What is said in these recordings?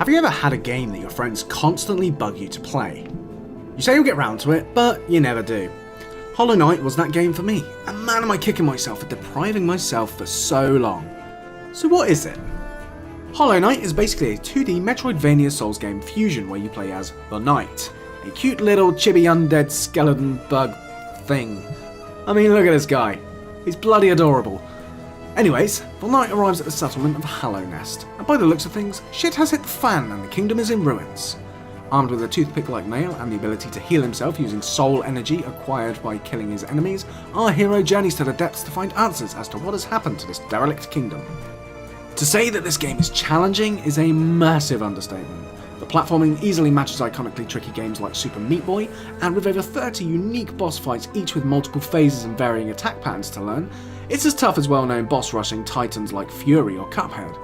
Have you ever had a game that your friends constantly bug you to play? You say you'll get round to it, but you never do. Hollow Knight was that game for me, and man am I kicking myself for depriving myself for so long. So what is it? Hollow Knight is basically a 2D Metroidvania Souls game fusion where you play as the Knight, a cute little chibi undead skeleton bug thing. I mean, look at this guy. He's bloody adorable. Anyways, the Knight arrives at the settlement of Hallownest, and by the looks of things, shit has hit the fan and the kingdom is in ruins. Armed with a toothpick-like nail and the ability to heal himself using soul energy acquired by killing his enemies, our hero journeys to the depths to find answers as to what has happened to this derelict kingdom. To say that this game is challenging is a massive understatement. The platforming easily matches iconically tricky games like Super Meat Boy, and with over 30 unique boss fights each with multiple phases and varying attack patterns to learn, it's as tough as well-known boss rushing titans like Fury or Cuphead.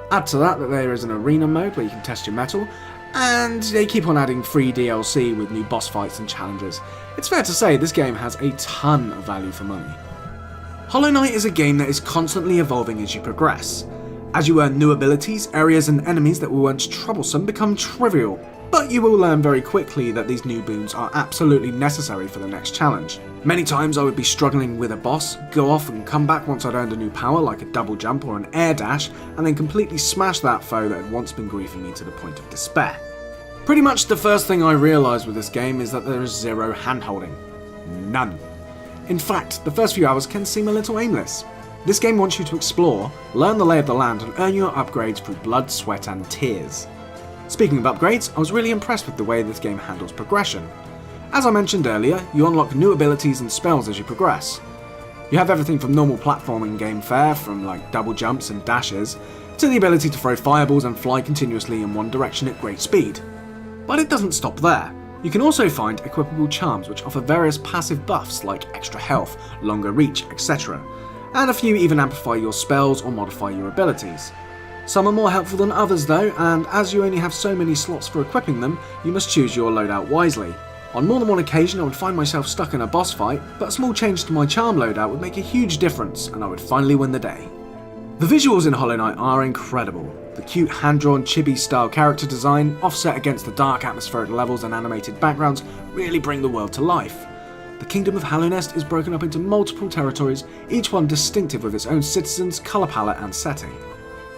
Add to that there is an arena mode where you can test your mettle, and they keep on adding free DLC with new boss fights and challenges. It's fair to say this game has a ton of value for money. Hollow Knight is a game that is constantly evolving as you progress. As you earn new abilities, areas and enemies that were once troublesome become trivial, but you will learn very quickly that these new boons are absolutely necessary for the next challenge. Many times I would be struggling with a boss, go off and come back once I'd earned a new power like a double jump or an air dash, and then completely smash that foe that had once been griefing me to the point of despair. Pretty much the first thing I realised with this game is that there is zero handholding. None. In fact, the first few hours can seem a little aimless. This game wants you to explore, learn the lay of the land and earn your upgrades through blood, sweat and tears. Speaking of upgrades, I was really impressed with the way this game handles progression. As I mentioned earlier, you unlock new abilities and spells as you progress. You have everything from normal platforming game fare, from like double jumps and dashes, to the ability to throw fireballs and fly continuously in one direction at great speed. But it doesn't stop there. You can also find equipable charms which offer various passive buffs like extra health, longer reach, etc. And a few even amplify your spells or modify your abilities. Some are more helpful than others though, and as you only have so many slots for equipping them, you must choose your loadout wisely. On more than one occasion I would find myself stuck in a boss fight, but a small change to my charm loadout would make a huge difference and I would finally win the day. The visuals in Hollow Knight are incredible. The cute hand-drawn chibi style character design, offset against the dark atmospheric levels and animated backgrounds, really bring the world to life. The kingdom of Hallownest is broken up into multiple territories, each one distinctive with its own citizens, colour palette and setting.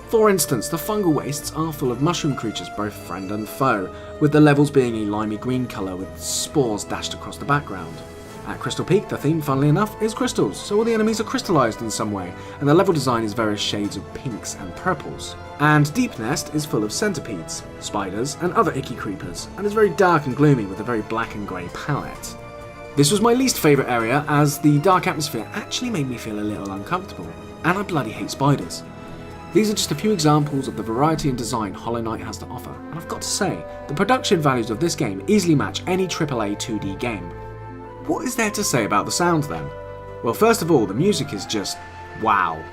For instance, the fungal wastes are full of mushroom creatures, both friend and foe, with the levels being a limey green colour with spores dashed across the background. At Crystal Peak, the theme, funnily enough, is crystals, so all the enemies are crystallised in some way, and the level design is various shades of pinks and purples. And Deep Nest is full of centipedes, spiders, and other icky creepers, and is very dark and gloomy with a very black and grey palette. This was my least favourite area, as the dark atmosphere actually made me feel a little uncomfortable, and I bloody hate spiders. These are just a few examples of the variety and design Hollow Knight has to offer, and I've got to say, the production values of this game easily match any AAA 2D game. What is there to say about the sound then? Well, first of all, the music is just wow.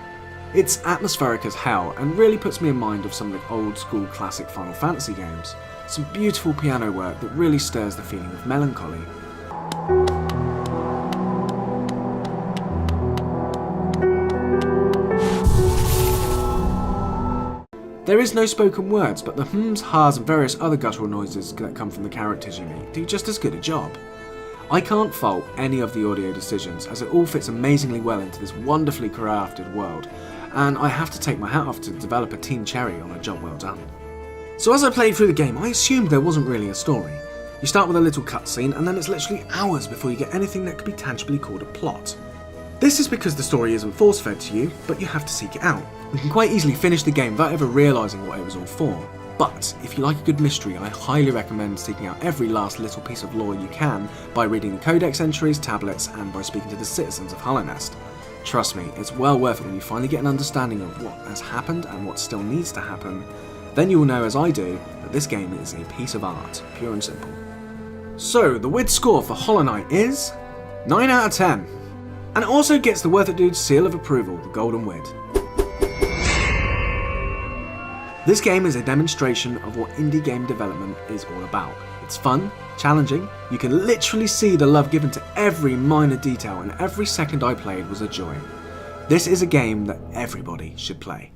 It's atmospheric as hell and really puts me in mind of some of the old school classic Final Fantasy games. Some beautiful piano work that really stirs the feeling of melancholy. There is no spoken words, but the hums, ha's and various other guttural noises that come from the characters you meet do just as good a job. I can't fault any of the audio decisions, as it all fits amazingly well into this wonderfully crafted world, and I have to take my hat off to developer Team Cherry on a job well done. So as I played through the game, I assumed there wasn't really a story. You start with a little cutscene, and then it's literally hours before you get anything that could be tangibly called a plot. This is because the story isn't force-fed to you, but you have to seek it out. You can quite easily finish the game without ever realising what it was all for. But if you like a good mystery, I highly recommend seeking out every last little piece of lore you can by reading the codex entries, tablets, and by speaking to the citizens of Hallownest. Trust me, it's well worth it when you finally get an understanding of what has happened and what still needs to happen. Then you will know, as I do, that this game is a piece of art, pure and simple. So, the WID score for Hollow Knight is 9 out of 10. And it also gets the Worth It Dude's seal of approval, the Golden WID. This game is a demonstration of what indie game development is all about. It's fun, challenging, you can literally see the love given to every minor detail, and every second I played was a joy. This is a game that everybody should play.